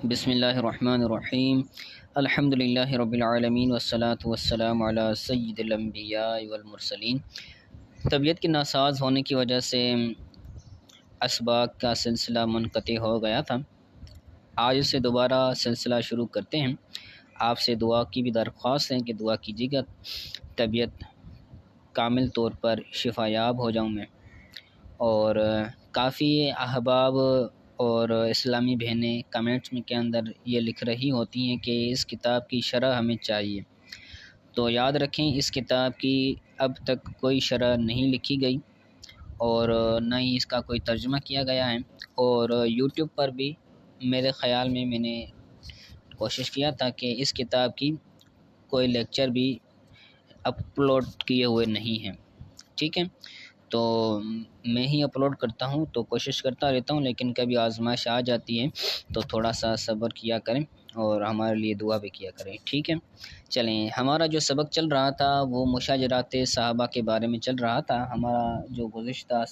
بسم اللہ الرحمن الرحیم الحمد للہ رب العالمین والصلاة والسلام علی سید الانبیاء والمرسلین۔ طبیعت کے ناساز ہونے کی وجہ سے اسباق کا سلسلہ منقطع ہو گیا تھا۔ آج سے دوبارہ سلسلہ شروع کرتے ہیں۔ آپ سے دعا کی بھی درخواست ہے کہ دعا کیجیے گا طبیعت کامل طور پر شفا یاب ہو جاؤں میں۔ اور کافی احباب اور اسلامی بہنیں کمنٹس میں کے اندر یہ لکھ رہی ہوتی ہیں کہ اس کتاب کی شرح ہمیں چاہیے، تو یاد رکھیں اس کتاب کی اب تک کوئی شرح نہیں لکھی گئی اور نہ ہی اس کا کوئی ترجمہ کیا گیا ہے، اور یوٹیوب پر بھی میرے خیال میں نے کوشش کیا تھا کہ اس کتاب کی کوئی لیکچر بھی اپلوڈ کیے ہوئے نہیں ہیں، ٹھیک ہے۔ تو میں ہی اپلوڈ کرتا ہوں تو کوشش کرتا رہتا ہوں، لیکن کبھی آزمائش آ جاتی ہے تو تھوڑا سا صبر کیا کریں اور ہمارے لیے دعا بھی کیا کریں، ٹھیک ہے۔ چلیں، ہمارا جو سبق چل رہا تھا وہ مشاجرات صحابہ کے بارے میں چل رہا تھا۔ ہمارا جو گزشتہ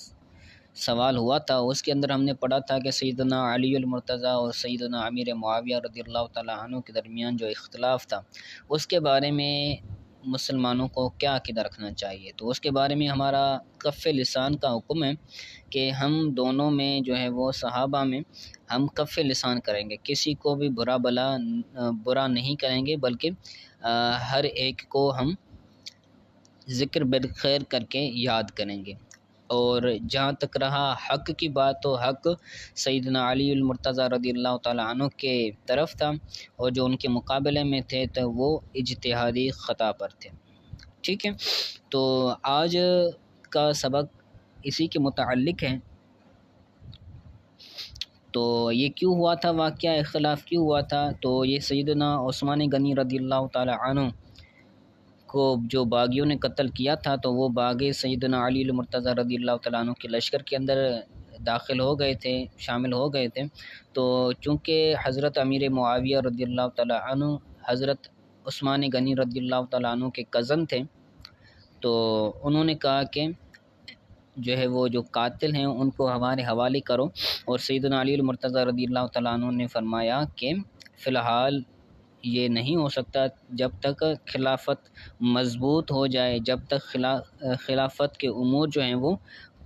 سوال ہوا تھا اس کے اندر ہم نے پڑھا تھا کہ سیدنا علی المرتضیٰ اور سیدنا امیر معاویہ رضی اللہ تعالیٰ عنہ کے درمیان جو اختلاف تھا اس کے بارے میں مسلمانوں کو کیا عقیدہ رکھنا چاہیے۔ تو اس کے بارے میں ہمارا کف لسان کا حکم ہے کہ ہم دونوں میں جو ہے وہ صحابہ میں ہم کف لسان کریں گے، کسی کو بھی برا نہیں کریں گے، بلکہ ہر ایک کو ہم ذکر بالخیر کر کے یاد کریں گے۔ اور جہاں تک رہا حق کی بات، تو حق سیدنا علی المرتضیٰ رضی اللہ تعالیٰ عنہ کے طرف تھا، اور جو ان کے مقابلے میں تھے تو وہ اجتہادی خطا پر تھے، ٹھیک ہے۔ تو آج کا سبق اسی کے متعلق ہے۔ تو یہ کیوں ہوا تھا واقعہ، اختلاف کیوں ہوا تھا؟ تو یہ سیدنا عثمان غنی رضی اللہ تعالیٰ عنہ کو جو باغیوں نے قتل کیا تھا، تو وہ باغی سیدنا علی المرتضیٰ رضی اللہ تعالیٰ عنہ کے لشکر کے اندر داخل ہو گئے تھے، شامل ہو گئے تھے۔ تو چونکہ حضرت امیر معاویہ رضی اللہ تعالیٰ عنہ حضرت عثمان غنی رضی اللہ تعالیٰ عنہ کے کزن تھے، تو انہوں نے کہا کہ جو ہے وہ جو قاتل ہیں ان کو ہمارے حوالے کرو، اور سیدنا علی المرتضیٰ رضی اللہ تعالیٰ عنہ نے فرمایا کہ فی الحال یہ نہیں ہو سکتا، جب تک خلافت مضبوط ہو جائے، جب تک خلافت کے امور جو ہیں وہ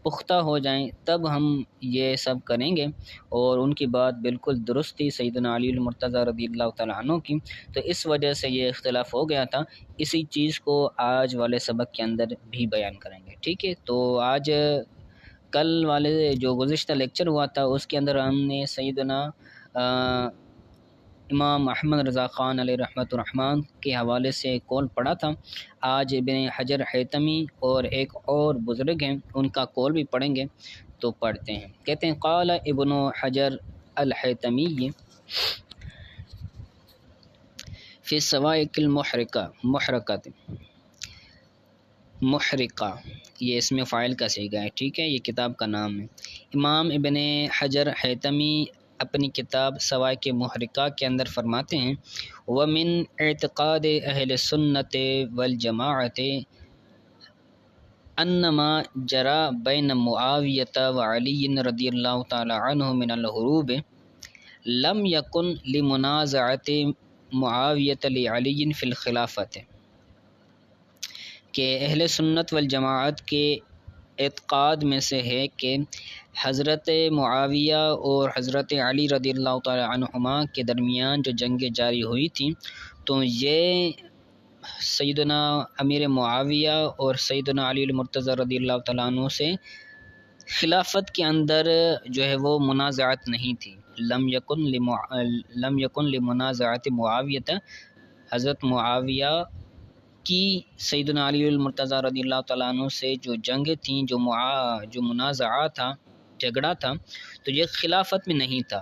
پختہ ہو جائیں، تب ہم یہ سب کریں گے۔ اور ان کی بات بالکل درست تھی سیدنا علی المرتضیٰ رضی اللہ تعالیٰ عنہ کی، تو اس وجہ سے یہ اختلاف ہو گیا تھا۔ اسی چیز کو آج والے سبق کے اندر بھی بیان کریں گے، ٹھیک ہے۔ تو آج کل والے جو گزشتہ لیکچر ہوا تھا اس کے اندر ہم نے سیدنا امام احمد رضا خان علیہ رحمۃ الرحمن کے حوالے سے قول پڑھا تھا۔ آج ابن حجر حیتمی اور ایک اور بزرگ ہیں ان کا قول بھی پڑھیں گے، تو پڑھتے ہیں۔ کہتے ہیں قال ابن حجر الحیتمی فی الصواعق محرقہ، یہ اس میں فاعل کا صیغہ ہے، ٹھیک ہے، یہ کتاب کا نام ہے۔ امام ابن حجر حیتمی اپنی کتاب صواعق محرقہ کے اندر فرماتے ہیں وَمِنْ اعتقاد اہل سنت والجماعت انما جرى بین معاویۃ وعلی رضی اللہ تعالی عنہ من الحروب لم یکن لمنازعۃ معاویۃ لعلی فی الخلافۃ، کہ اہل سنت والجماعت کے اعتقاد میں سے ہے کہ حضرت معاویہ اور حضرت علی رضی اللہ تعالی عنہما کے درمیان جو جنگیں جاری ہوئی تھیں، تو یہ سیدنا امیر معاویہ اور سیدنا علی المرتضیٰ رضی اللہ تعالیٰ عنہ سے خلافت کے اندر جو ہے وہ منازعت نہیں تھی۔ لم یکن لمنازعت معاویۃ، حضرت معاویہ کی سیدنا علی المرتضیٰ رضی اللہ تعالیٰ عنہ سے جو جنگ تھیں، جو منازعہ تھا، جھگڑا تھا، تو یہ خلافت میں نہیں تھا۔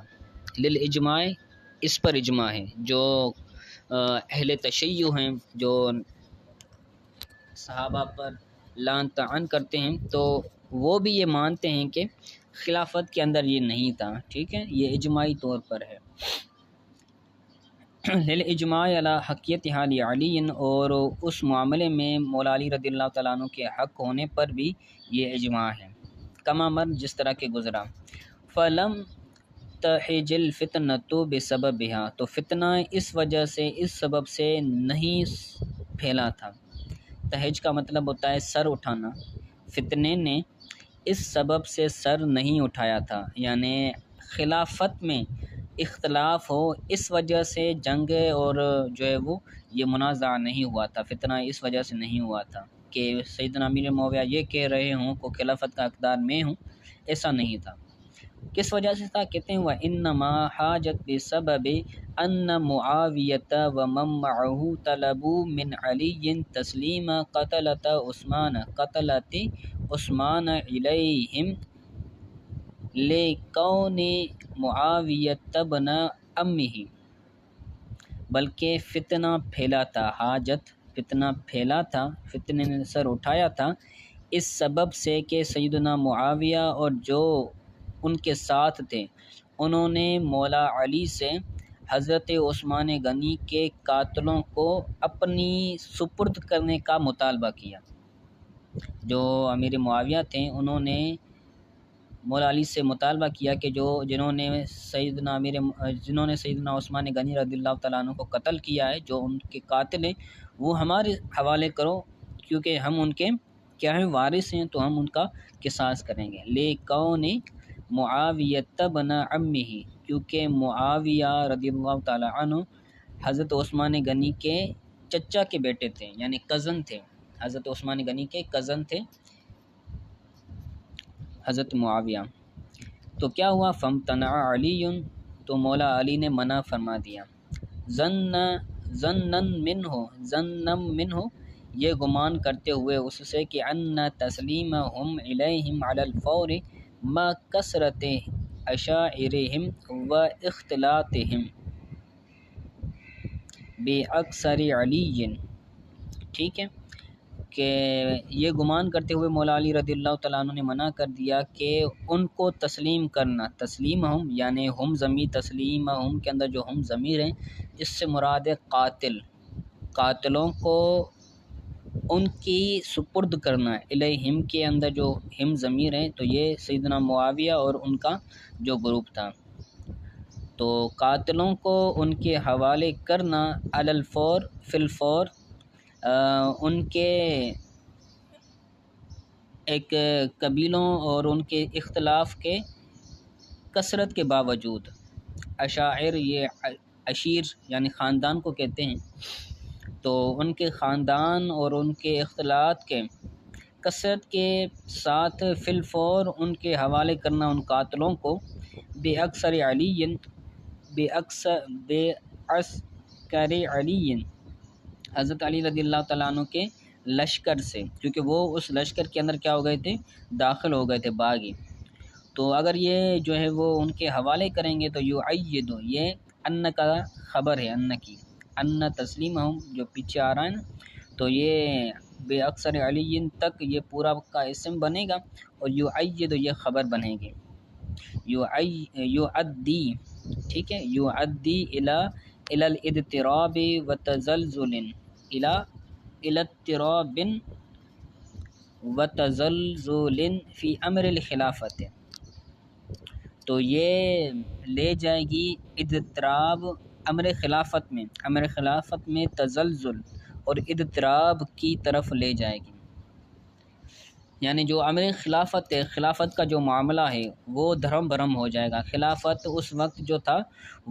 للاجماع، اس پر اجماع ہے، جو اہل تشیع ہیں، جو صحابہ پر لعن طعن کرتے ہیں، تو وہ بھی یہ مانتے ہیں کہ خلافت کے اندر یہ نہیں تھا، ٹھیک ہے، یہ اجماعی طور پر ہے۔ للاجماع علی حقیت حال علی، اور اس معاملے میں مولا علی رضی اللہ تعالیٰ عنہ کے حق ہونے پر بھی یہ اجماع ہے، کما مر، جس طرح کے گزرا۔ فلم تحج الفتنۃ بسببها، تو فتنہ اس وجہ سے، اس سبب سے نہیں پھیلا تھا۔ تحج کا مطلب ہوتا ہے سر اٹھانا، فتنے نے اس سبب سے سر نہیں اٹھایا تھا، یعنی خلافت میں اختلاف ہو اس وجہ سے جنگ اور جو ہے وہ یہ منازع نہیں ہوا تھا، فتنہ اس وجہ سے نہیں ہوا تھا کہ سیدنا امیر معاویہ یہ کہہ رہے ہوں کہ خلافت کا اقدار میں ہوں، ایسا نہیں تھا۔ کس وجہ سے تھا؟ کہتے ہیں وَإِنَّمَا حَاجَتْ بِسَبَبِ أَنَّ مُعَاوِيَةَ وَمَن مَّعَهُ طَلَبُوا مِنْ عَلِيٍّ تَسْلِيمَ قَتْلَةِ عثمان إِلَيْهِمْ لِكَوْنِ مُعَاوِيَةَ ابْنَ عَمِّهِ، بلکہ فتنہ پھیلا تھا، حاجت فتنہ پھیلا تھا، فتنے نے سر اٹھایا تھا اس سبب سے کہ سیدنا معاویہ اور جو ان کے ساتھ تھے انہوں نے مولا علی سے حضرت عثمان غنی کے قاتلوں کو اپنی سپرد کرنے کا مطالبہ کیا۔ جو امیر معاویہ تھے انہوں نے مولا علی سے مطالبہ کیا کہ جنہوں نے سیدنا عثمان غنی رضی اللہ تعالیٰ عنہ کو قتل کیا ہے، جو ان کے قاتل ہیں، وہ ہمارے حوالے کرو، کیونکہ ہم ان کے کیا ہیں وارث ہیں، تو ہم ان کا قصاص کریں گے۔ لِکَوْنِ مُعَاوِيَةَ ابْنَ عَمِّهِ، کیونکہ معاویہ رضی اللہ تعالیٰ عنہ حضرت عثمان غنی کے چچا کے بیٹے تھے، یعنی کزن تھے، حضرت عثمان غنی کے کزن تھے حضرت معاویہ۔ تو کیا ہوا؟ فَامْتَنَعَ عَلِيٌّ، تو مولا علی نے منع فرما دیا۔ ظَنًّا مِنْهُ، یہ گمان کرتے ہوئے اس سے کہ أَنَّ تَسْلِيمَهُمْ إِلَيْهِمْ عَلَى الْفَوْرِ مَعَ كَثْرَةِ عَشَائِرِهِمْ وَاخْتِلَاطِهِمْ بِأَكْثَرِ عَلِيٍّ، ٹھیک ہے، کہ یہ گمان کرتے ہوئے مولا علی رضی اللہ تعالیٰ عنہ نے منع کر دیا کہ ان کو تسلیم کرنا، تسلیمہم یعنی ہم ضمیر، تسلیمہم کے اندر جو ہم ضمیر ہیں اس سے مراد ہے قاتل، قاتلوں کو ان کی سپرد کرنا ہے۔ الیہم کے اندر جو ہم ضمیر ہیں تو یہ سیدنا معاویہ اور ان کا جو گروپ تھا، تو قاتلوں کو ان کے حوالے کرنا علی الفور، فی الفور، ان کے ایک قبیلوں اور ان کے اختلاف کے کثرت کے باوجود۔ عشائر یہ عشیر یعنی خاندان کو کہتے ہیں، تو ان کے خاندان اور ان کے اختلاط کے کثرت کے ساتھ فی الفور ان کے حوالے کرنا ان قاتلوں کو، بے اکثر علی، بے عسکر علی، حضرت علی رضی اللہ تعالیٰ عنہ کے لشکر سے، کیونکہ وہ اس لشکر کے اندر کیا ہو گئے تھے؟ داخل ہو گئے تھے، باغی۔ تو اگر یہ جو ہے وہ ان کے حوالے کریں گے تو یعید، یہ ان کا خبر ہے، ان کی، ان تسلیمہم جو پیچھے آ رہا ہے نا، تو یہ بے اکثر علی تک یہ پورا کا اسم بنے گا، اور یعید یہ خبر بنے گی، یعدی، ٹھیک ہے، یعدی الی الاضطراب وتزلزل، الی اضطراب وتزلزل فی امر الخلافت، تو یہ لے جائے گی اضطراب امر خلافت میں، امر خلافت میں تزلزل اور اضطراب کی طرف لے جائے گی، یعنی جو امر خلافت ہے، خلافت کا جو معاملہ ہے وہ دھرم بھرم ہو جائے گا۔ خلافت اس وقت جو تھا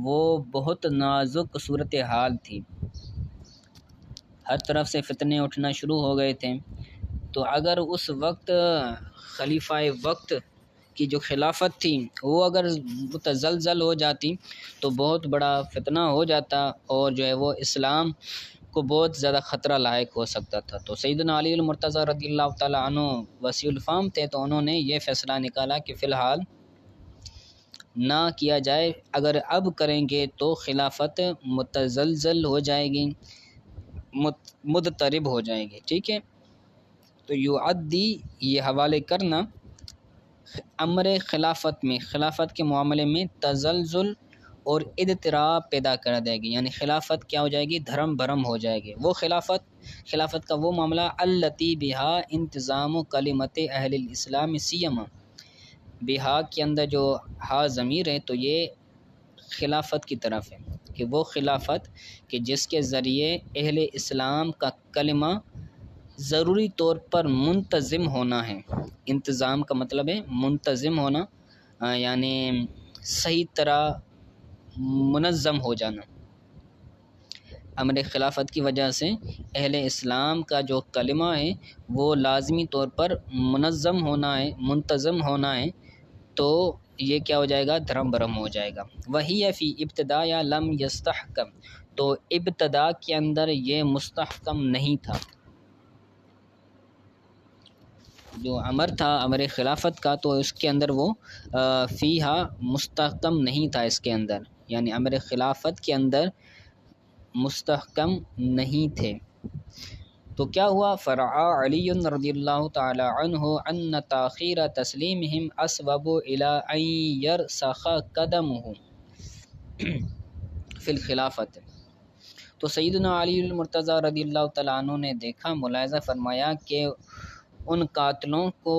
وہ بہت نازک صورتحال تھی، ہر طرف سے فتنے اٹھنا شروع ہو گئے تھے، تو اگر اس وقت خلیفہ وقت کی جو خلافت تھی وہ اگر متزلزل ہو جاتی تو بہت بڑا فتنہ ہو جاتا، اور جو ہے وہ اسلام کو بہت زیادہ خطرہ لاحق ہو سکتا تھا۔ تو سیدنا علی المرتضیٰ رضی اللہ تعالیٰ عنہ وسیع الفہم تھے، تو انہوں نے یہ فیصلہ نکالا کہ فی الحال نہ کیا جائے، اگر اب کریں گے تو خلافت متزلزل ہو جائے گی، مضطرب ہو جائے گی، ٹھیک ہے۔ تو یعدی یہ حوالے کرنا امر خلافت میں، خلافت کے معاملے میں تزلزل اور اضطراب پیدا کر دے گی، یعنی خلافت کیا ہو جائے گی؟ دھرم بھرم ہو جائے گی۔ وہ خلافت کا وہ معاملہ التی بہا انتظام کلمت اہل الاسلام سیما، بہا کے اندر جو ہا ضمیر ہے تو یہ خلافت کی طرف ہے کہ وہ خلافت کہ جس کے ذریعے اہل اسلام کا کلمہ ضروری طور پر منتظم ہونا ہے۔ انتظام کا مطلب ہے منتظم ہونا، یعنی صحیح طرح منظم ہو جانا۔ امر خلافت کی وجہ سے اہل اسلام کا جو کلمہ ہے وہ لازمی طور پر منظم ہونا ہے، منتظم ہونا ہے، تو یہ کیا ہو جائے گا؟ دھرم برہم ہو جائے گا۔ وہی فی ابتدا یا لم یستحکم، تو ابتدا کے اندر یہ مستحکم نہیں تھا، جو امر تھا امر خلافت کا تو اس کے اندر وہ فیہا مستحکم نہیں تھا، اس کے اندر یعنی امر خلافت کے اندر مستحکم نہیں تھے۔ تو کیا ہوا؟ فرعا علی رضی اللہ تعالی عنہ ان تاخیر تسلیمہم اسبب الی ان یرسخ قدمہ فی الخلافت، تو سیدنا علی المرتضیٰ رضی اللہ تعالیٰ عنہ نے دیکھا، ملاحظہ فرمایا کہ ان قاتلوں کو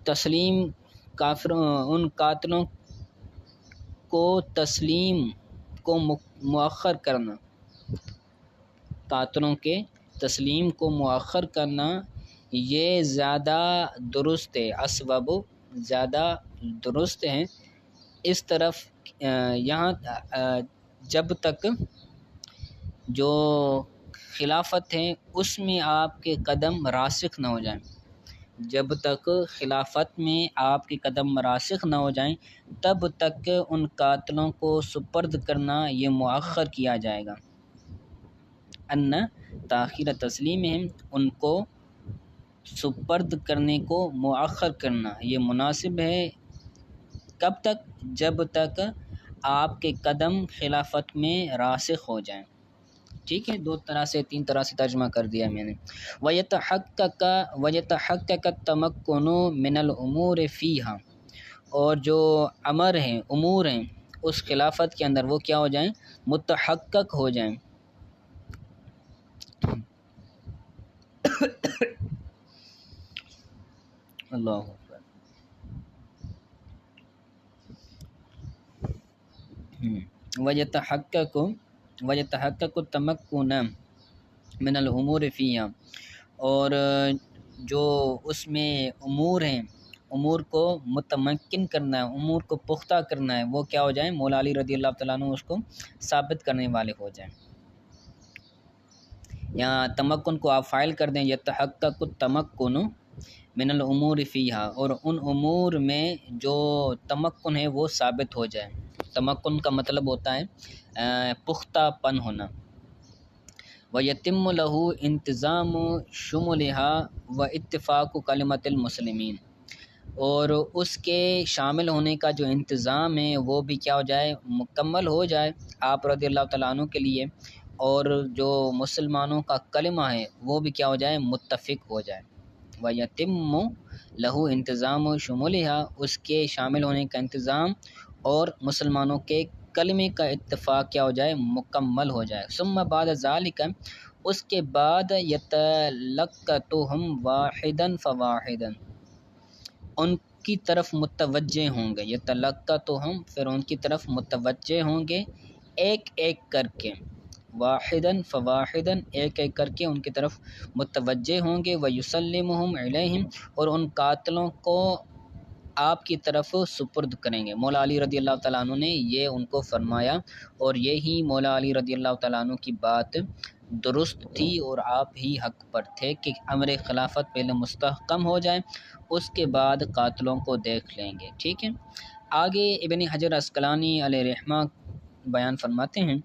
تسلیم ان قاتلوں کو تسلیم کو مؤخر کرنا، قاتلوں کے تسلیم کو مؤخر کرنا یہ زیادہ درست ہے، اسباب زیادہ درست ہیں اس طرف، یہاں جب تک جو خلافت ہے اس میں آپ کے قدم راسخ نہ ہو جائیں، جب تک خلافت میں آپ کے قدم راسخ نہ ہو جائیں تب تک ان قاتلوں کو سپرد کرنا یہ مؤخر کیا جائے گا۔ ان تاخیر تسلیمہم، ان کو سپرد کرنے کو مؤخر کرنا یہ مناسب ہے، کب تک؟ جب تک آپ کے قدم خلافت میں راسخ ہو جائیں۔ ٹھیک ہے، تین طرح سے ترجمہ کر دیا میں نے۔ وَيَتَحَقَّقَ التَّمَكُّنُ مِنَ الْأُمُورِ فِيهَا، اور جو امر ہیں، امور ہیں اس خلافت کے اندر وہ کیا ہو جائیں؟ متحقق ہو جائیں۔ اللہ اکبر۔ وَيَتَحَقَّقُ التَّمَكُّنَ مِنَ الْأُمُورِ فِيهَا، اور جو اس میں امور ہیں، امور کو متمکن کرنا ہے، امور کو پختہ کرنا ہے، وہ کیا ہو جائیں؟ مولا علی رضی اللہ تعالیٰ عنہ اس کو ثابت کرنے والے ہو جائیں۔ یہاں تمکن کو آپ فاعل کر دیں، یتحقق التمکن من الامور فیہا، اور ان امور میں جو تمکن ہے وہ ثابت ہو جائے۔ تمکن کا مطلب ہوتا ہے پختہ پن ہونا۔ وَيَتِمُّ لَهُ انتظام شُمُولِهَا وَاتِّفَاقُ کلمۃ المسلمین، اور اس کے شامل ہونے کا جو انتظام ہے وہ بھی کیا ہو جائے؟ مکمل ہو جائے آپ رضی اللہ تعالیٰ عنہ کے لیے، اور جو مسلمانوں کا کلمہ ہے وہ بھی کیا ہو جائے؟ متفق ہو جائے۔ وَيَتِمُّ لَهُ انتظام شُمُولِهَا، اس کے شامل ہونے کا انتظام اور مسلمانوں کے کلمے کا اتفاق کیا ہو جائے؟ مکمل ہو جائے۔ ثم بعد ذالک، اس کے بعد یتلقتہم واحدا فواحدا، ان کی طرف متوجہ ہوں گے، یتلقتہم پھر ان کی طرف متوجہ ہوں گے ایک ایک کر کے، واحدا فواحدا ایک ایک کر کے ان کی طرف متوجہ ہوں گے، ویسلمہم علیہم، اور ان قاتلوں کو آپ کی طرف سپرد کریں گے۔ مولا علی رضی اللہ تعالیٰ عنہ نے یہ ان کو فرمایا، اور یہی مولا علی رضی اللہ تعالیٰ عنہ کی بات درست تھی اور آپ ہی حق پر تھے کہ امر خلافت پہلے مستحکم ہو جائے، اس کے بعد قاتلوں کو دیکھ لیں گے۔ ٹھیک ہے، آگے ابن حجر عسقلانی علیہ رحمہ بیان فرماتے ہیں،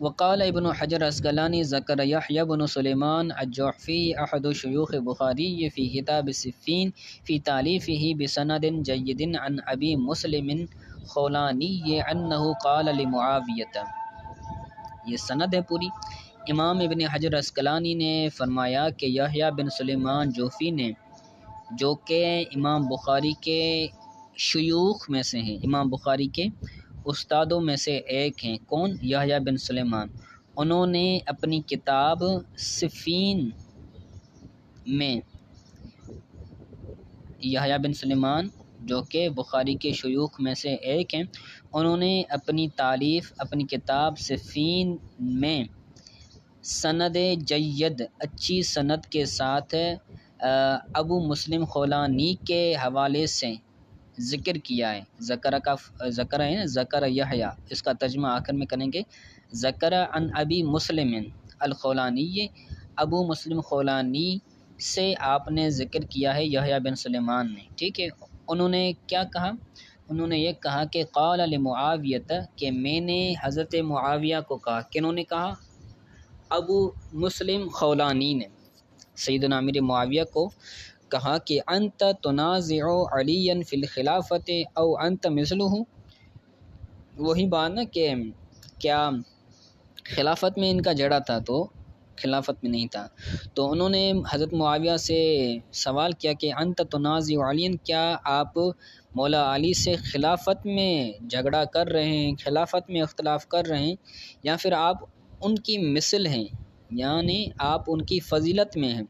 وقال ابن حجر عسقلانی ذکر یحییٰ بن سلیمان الجعفی احد شیوخ بخاری فی کتاب صفین فی تالیفہ بسند جید عن ابی مسلم خولانی انہ قال لمعاویہ، یہ سند ہے پوری۔ امام ابن حجر عسقلانی نے فرمایا کہ یحییٰ بن سلیمان جوفی نے، جو کہ امام بخاری کے شیوخ میں سے ہیں، امام بخاری کے استادوں میں سے ایک ہیں، کون؟ یحییٰ بن سلیمان، انہوں نے اپنی کتاب صفین میں یحییٰ بن سلیمان جو کہ بخاری کے شیوخ میں سے ایک ہیں، انہوں نے اپنی تالیف اپنی کتاب صفین میں سند جید اچھی سند کے ساتھ ابو مسلم خولانی کے حوالے سے ذکر کیا ہے۔ ذکر ہے نا، ذکر یحییٰ، اس کا ترجمہ آخر میں کریں گے۔ ذکر عن ابی مسلم الخولانی، ابو مسلم خولانی سے آپ نے ذکر کیا ہے یحییٰ بن سلیمان نے، ٹھیک ہے۔ انہوں نے کیا کہا؟ انہوں نے یہ کہا کہ قال لمعاویہ، کہ میں نے حضرت معاویہ کو کہا، کنہوں نے کہا؟ ابو مسلم خولانی نے سیدنا امیر معاویہ کو کہا کہ انت تنازع علیا فی الخلافت او انت مثلہ، وہی بات نا کہ کیا خلافت میں ان کا جڑا تھا تو خلافت میں نہیں تھا، تو انہوں نے حضرت معاویہ سے سوال کیا کہ انت تنازع علیا، کیا آپ مولا علی سے خلافت میں جھگڑا کر رہے ہیں، خلافت میں اختلاف کر رہے ہیں، یا پھر آپ ان کی مثل ہیں، یعنی آپ ان کی فضیلت میں ہیں،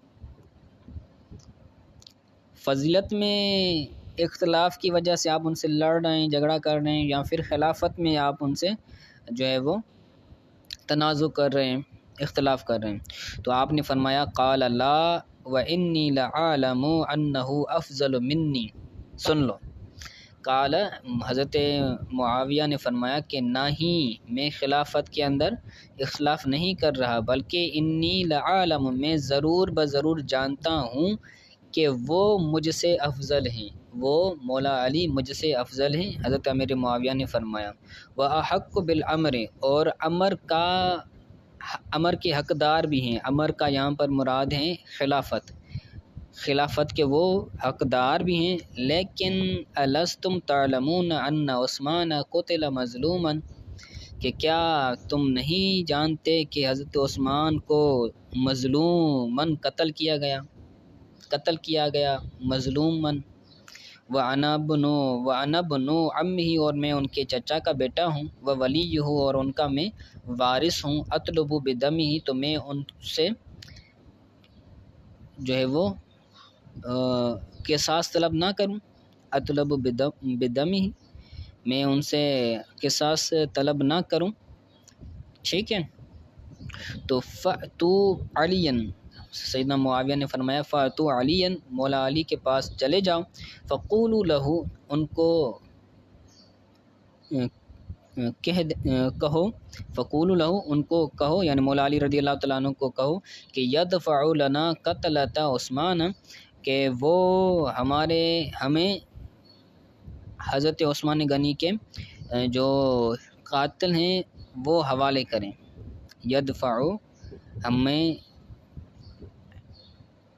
فضیلت میں اختلاف کی وجہ سے آپ ان سے لڑ رہے ہیں، جھگڑا کر رہے ہیں، یا پھر خلافت میں آپ ان سے جو ہے وہ تنازع کر رہے ہیں، اختلاف کر رہے ہیں۔ تو آپ نے فرمایا قال لا وانی لعالم انہ افضل منی، سن لو، قال حضرت معاویہ نے فرمایا کہ نہ ہی میں خلافت کے اندر اختلاف نہیں کر رہا، بلکہ انی لعالم، میں ضرور بضرور جانتا ہوں کہ وہ مجھ سے افضل ہیں، وہ مولا علی مجھ سے افضل ہیں۔ حضرت امیر معاویہ نے فرمایا وَأَحَقُّ بِالْأَمْرِ، اور امر کے حقدار بھی ہیں، امر کا یہاں پر مراد ہیں خلافت کے وہ حقدار بھی ہیں۔ لیکن الستم تعلمون ان عثمان قتل مظلوما، کہ کیا تم نہیں جانتے کہ حضرت عثمان کو مظلوماً قتل کیا گیا مظلوماً، وَأَنَا ابْنُ عَمِّهِ، اور میں ان کے چچا کا بیٹا ہوں، وَوَلِيُّهُ، اور ان کا میں وارث ہوں، اطلب بدمه، تو میں ان سے جو ہے وہ قصاص طلب نہ کروں، اطلب بدمه، میں ان سے قصاص طلب نہ کروں، ٹھیک ہے۔ تو فَأْتُوا عَلِيًّا، سیدنا معاویہ نے فرمایا فَأْتُوا عَلِيًّا، مولا علی کے پاس چلے جاؤ، فَقُولُوا لَهُ، ان کو کہو، فَقُولُوا لَهُ، ان کو کہو، یعنی مولا علی رضی اللہ تعالیٰ عنہ کو کہو کہ يَدْفَعُ لَنَا قَتْلَةَ عثمان، کہ وہ ہمیں حضرت عثمان غنی کے جو قاتل ہیں وہ حوالے کریں، يَدْفَعُ، ہمیں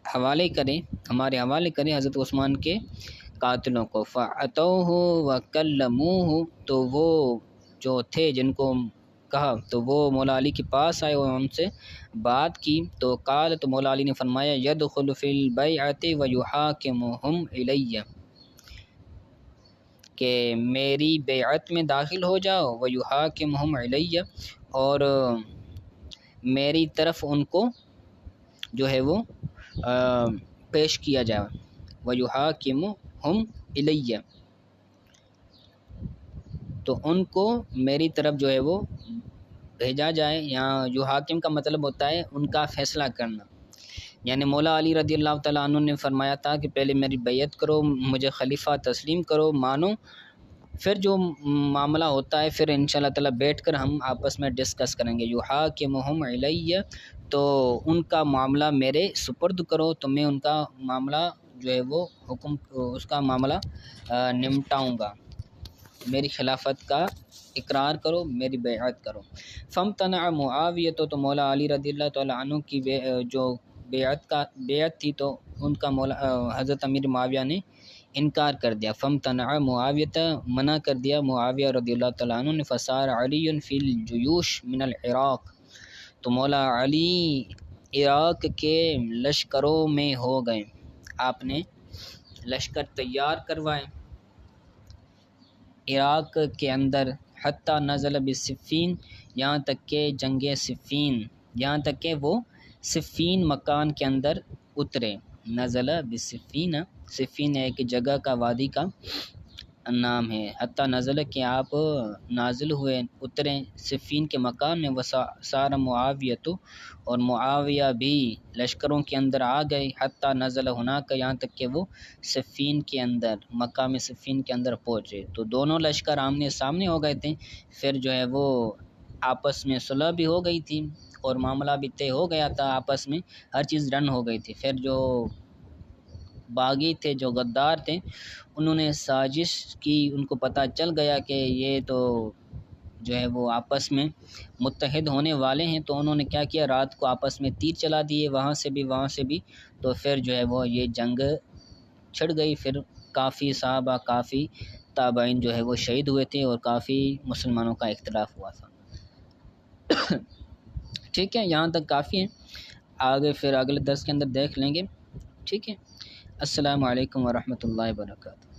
ہمارے حوالے کریں حضرت عثمان کے قاتلوں کو۔ فَأَتَوْهُ وَكَلَّمُوهُ، تو وہ جو تھے جن کو کہا تو وہ مولا علی کے پاس آئے اور ان سے بات کی، تو قال، تو مولا علی نے فرمایا يَدْخُلُ فِي الْبَيْعَةِ وَيُحَاكِمُهُمْ إِلَيَّ، کہ میری بیعت میں داخل ہو جاؤ، وَيُحَاكِمُهُمْ إِلَيَّ، اور میری طرف ان کو جو ہے وہ پیش کیا جائے، وَيُحَاكِمُهُمْ إِلَيَّ، تو ان کو میری طرف جو ہے وہ بھیجا جائے۔ یہاں جو حاکم کا مطلب ہوتا ہے ان کا فیصلہ کرنا، یعنی مولا علی رضی اللہ تعالیٰ عنہ نے فرمایا تھا کہ پہلے میری بیعت کرو، مجھے خلیفہ تسلیم کرو، مانو، پھر جو معاملہ ہوتا ہے پھر انشاءاللہ تعالیٰ بیٹھ کر ہم آپس میں ڈسکس کریں گے۔ یحاکمہم علیہ، تو ان کا معاملہ میرے سپرد کرو، تو میں ان کا معاملہ جو ہے وہ اس کا معاملہ نمٹاؤں گا، میری خلافت کا اقرار کرو، میری بیعت کرو۔ فامتنع معاویہ، تو مولا علی رضی اللہ تعالیٰ عنہ کی جو بیعت تھی تو ان کا حضرت امیر معاویہ نے انکار کر دیا۔ فامتنع معاویہ، منع کر دیا معاویہ رضی اللہ تعالیٰ عنہ نے۔ فصار علی فی الجیوش من العراق، تو مولا علی عراق کے لشکروں میں ہو گئے، آپ نے لشکر تیار کروائے عراق کے اندر، حتیٰ نزل بصفین، یہاں تک کہ جنگ صفین، یہاں تک کہ وہ صفین مکان کے اندر اترے، نزل بصفین، صفین ایک جگہ کا وادی کا نام ہے۔ حتیٰ نزل کہ آپ نازل ہوئے اتریں صفین کے مقام میں، وسار معاویہ تو اور معاویہ بھی لشکروں کے اندر آ گئے، حتیٰ نزل ہناک یہاں تک کہ وہ صفین کے اندر مقام صفین کے اندر پہنچے۔ تو دونوں لشکر آمنے سامنے ہو گئے تھے، پھر جو ہے وہ آپس میں صلح بھی ہو گئی تھی اور معاملہ بھی طے ہو گیا تھا، آپس میں ہر چیز ڈن ہو گئی تھی۔ پھر جو باغی تھے، جو غدار تھے، انہوں نے سازش کی، ان کو پتہ چل گیا کہ یہ تو جو ہے وہ آپس میں متحد ہونے والے ہیں، تو انہوں نے کیا کیا، رات کو آپس میں تیر چلا دیے، وہاں سے بھی، تو پھر جو ہے وہ یہ جنگ چھڑ گئی۔ پھر کافی صحابہ، کافی تابعین جو ہے وہ شہید ہوئے تھے اور کافی مسلمانوں کا اختلاف ہوا تھا۔ ٹھیک ہے، یہاں تک کافی ہے، آگے پھر اگلے درس کے اندر دیکھ لیں گے۔ ٹھیک ہے، السلام علیکم ورحمۃ اللہ وبرکاتہ۔